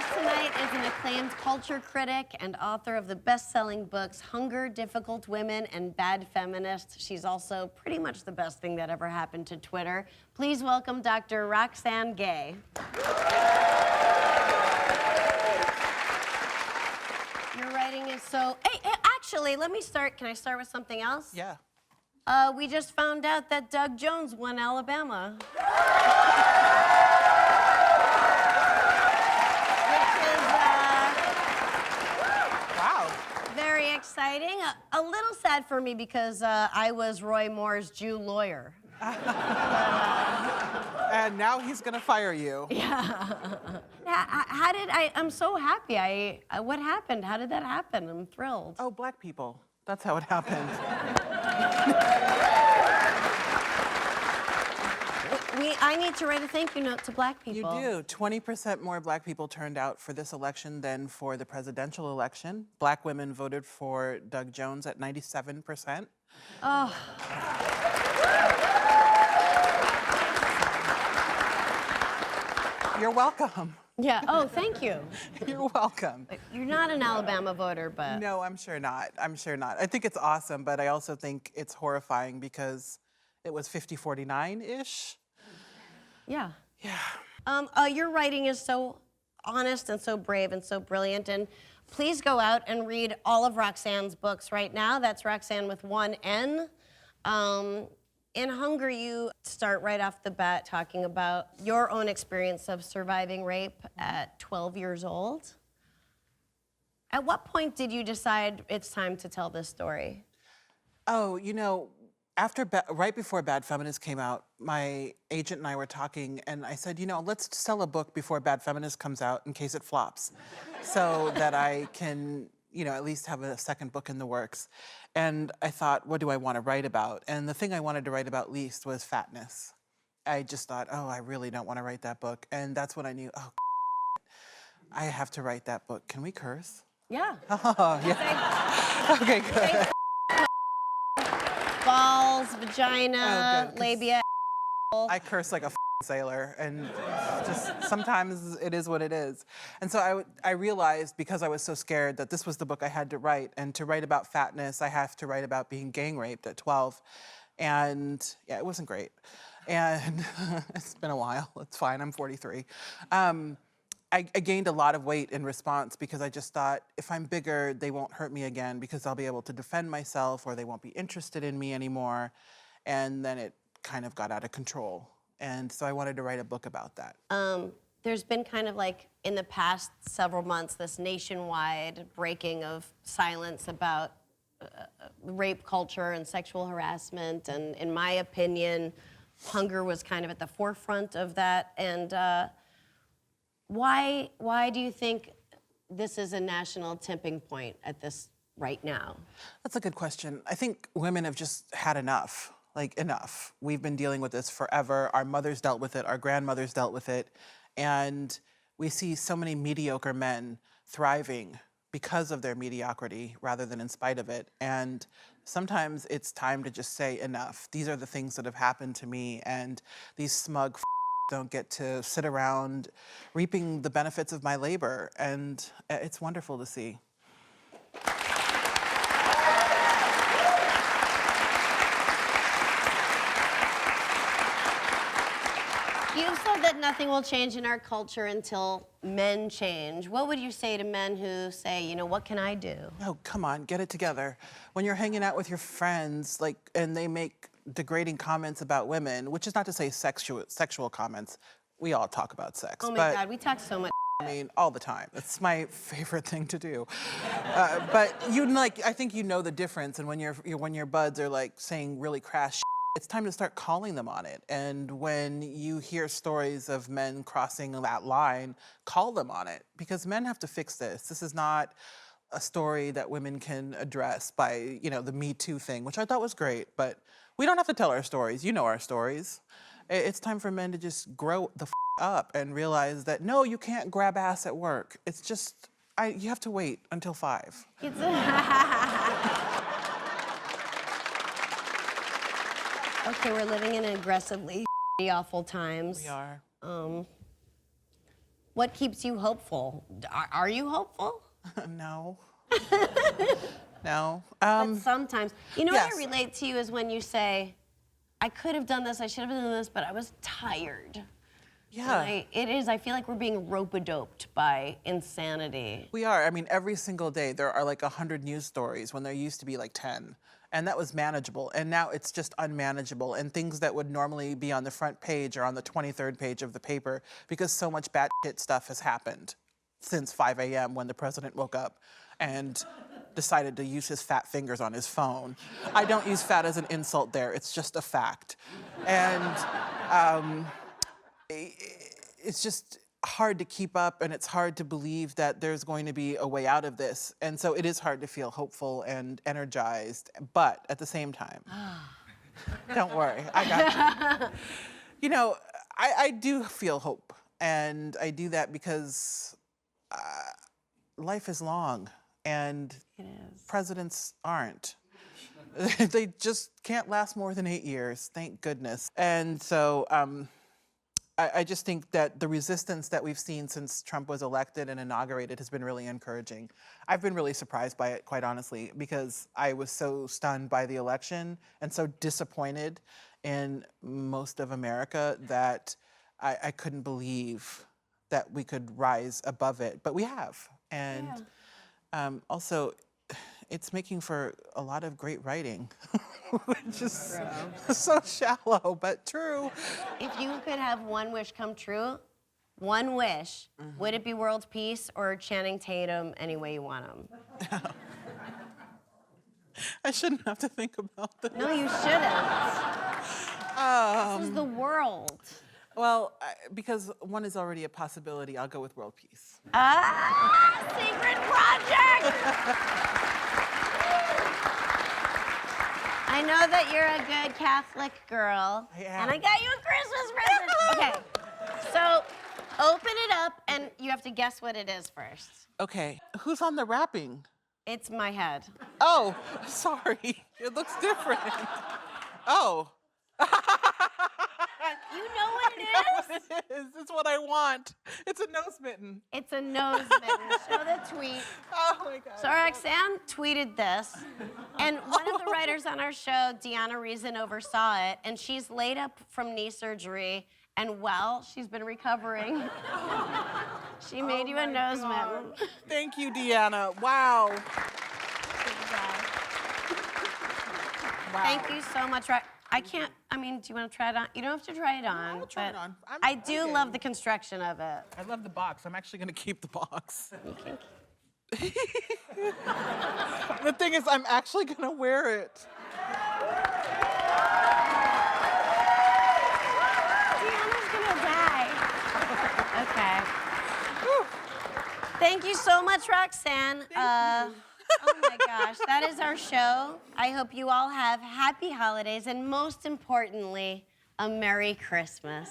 guest tonight is an acclaimed culture critic and author of the best-selling books Hunger, Difficult Women, and Bad Feminist. She's also pretty much the best thing that ever happened to Twitter. Please welcome Dr. Roxane Gay. Your writing is so... Hey, actually, let me start. Can I start with something else? Yeah. We just found out that Doug Jones won Alabama. Very exciting. A little sad for me because I was Roy Moore's Jew lawyer. And now he's gonna fire you. Yeah. I'm so happy. What happened? How did that happen? I'm thrilled. Oh, black people. That's how it happened. I need to write a thank you note to black people. You do. 20% more black people turned out for this election than for the presidential election. Black women voted for Doug Jones at 97%. Oh. You're welcome. Yeah, oh, thank you. You're welcome. You're not an Alabama voter, but... No, I'm sure not. I'm sure not. I think it's awesome, but I also think it's horrifying because it was 50-49-ish. Yeah. Yeah. Your writing is so honest and so brave and so brilliant. And please go out and read all of Roxane's books right now. That's Roxane with one N. In Hunger, you start right off the bat talking about your own experience of surviving rape at 12 years old. At what point did you decide it's time to tell this story? Oh, you know, right before Bad Feminist came out, my agent and I were talking, and I said, you know, let's sell a book before Bad Feminist comes out in case it flops, so that I can, you know, at least have a second book in the works. And I thought, what do I want to write about? And the thing I wanted to write about least was fatness. I just thought, oh, I really don't want to write that book. And that's when I knew, oh, I have to write that book. Can we curse? Yeah. Oh, yeah. Okay, good. Balls, vagina, labia. I curse like a sailor, and just sometimes it is what it is. And so I realized, because I was so scared, that this was the book I had to write. And to write about fatness, I have to write about being gang raped at 12. And yeah, it wasn't great. And it's been a while. It's fine. I'm 43. I gained a lot of weight in response because I just thought, if I'm bigger, they won't hurt me again because I'll be able to defend myself, or they won't be interested in me anymore. And then it kind of got out of control. And so I wanted to write a book about that. There's been kind of like, in the past several months, this nationwide breaking of silence about rape culture and sexual harassment. And in my opinion, Hunger was kind of at the forefront of that. And why do you think this is a national tipping point at this right now? That's a good question. I think women have just had enough. Like, enough. We've been dealing with this forever. Our mothers dealt with it, our grandmothers dealt with it, and we see so many mediocre men thriving because of their mediocrity rather than in spite of it. And sometimes it's time to just say enough. These are the things that have happened to me, and these smug don't get to sit around reaping the benefits of my labor, and it's wonderful to see. You said that nothing will change in our culture until men change. What would you say to men who say, you know, what can I do? Oh, come on, get it together. When you're hanging out with your friends, and they make degrading comments about women, which is not to say sexual comments. We all talk about sex. Oh my God, we talk so much. I mean, all the time. It's my favorite thing to do. But I think you know the difference. And when your buds are like saying really crass shit, it's time to start calling them on it. And when you hear stories of men crossing that line, call them on it, because men have to fix this. This is not a story that women can address by, you know, the Me Too thing, which I thought was great, but we don't have to tell our stories. You know our stories. It's time for men to just grow the up and realize that, no, you can't grab ass at work. It's just, you have to wait until 5. Okay, we're living in aggressively awful times. We are. What keeps you hopeful? Are you hopeful? No. No. But sometimes, you know yes. what I relate to you is when you say, I could have done this, I should have done this, but I was tired. Yeah. I feel like we're being rope-a-doped by insanity. We are. I mean, every single day there are like 100 news stories when there used to be like 10. And that was manageable. And now it's just unmanageable. And things that would normally be on the front page are on the 23rd page of the paper because so much batshit stuff has happened since 5 a.m. when the president woke up and decided to use his fat fingers on his phone. I don't use fat as an insult there. It's just a fact. And it's just hard to keep up, and it's hard to believe that there's going to be a way out of this. And so it is hard to feel hopeful and energized, but at the same time, don't worry, I got you. You know, I do feel hope, and I do that because life is long, and presidents aren't. They just can't last more than 8 years, thank goodness. And so, I just think that the resistance that we've seen since Trump was elected and inaugurated has been really encouraging. I've been really surprised by it, quite honestly, because I was so stunned by the election and so disappointed in most of America that I couldn't believe that we could rise above it, but we have. And also, it's making for a lot of great writing, which is so shallow, but true. If you could have one wish come true, one wish, would it be world peace or Channing Tatum any way you want him? I shouldn't have to think about this. No, you shouldn't. This is the world. Well, because one is already a possibility, I'll go with world peace. Secret project! I know that you're a good Catholic girl. I am. And I got you a Christmas present. Okay, so open it up and you have to guess what it is first. Okay, who's on the wrapping? It's my head. Oh, sorry, it looks different. Oh. You know what it is? It is, it's what I want. It's a nose mitten. It's a nose mitten. Show the tweet. Oh my God. So Roxane tweeted this, and one of the writers on our show, Deanna Reason, oversaw it, and she's laid up from knee surgery, and well, she's been recovering. She made you a nose mitten. Thank you, Deanna. Wow. Thank you so much. I mean, do you want to try it on? You don't have to try it on. I'll try it on. I do love the construction of it. I love the box. I'm actually going to keep the box. You can The thing is, I'm actually going to wear it. Deanna's gonna die. Okay. Thank you so much, Roxane. Oh my gosh, that is our show. I hope you all have happy holidays and most importantly, a Merry Christmas.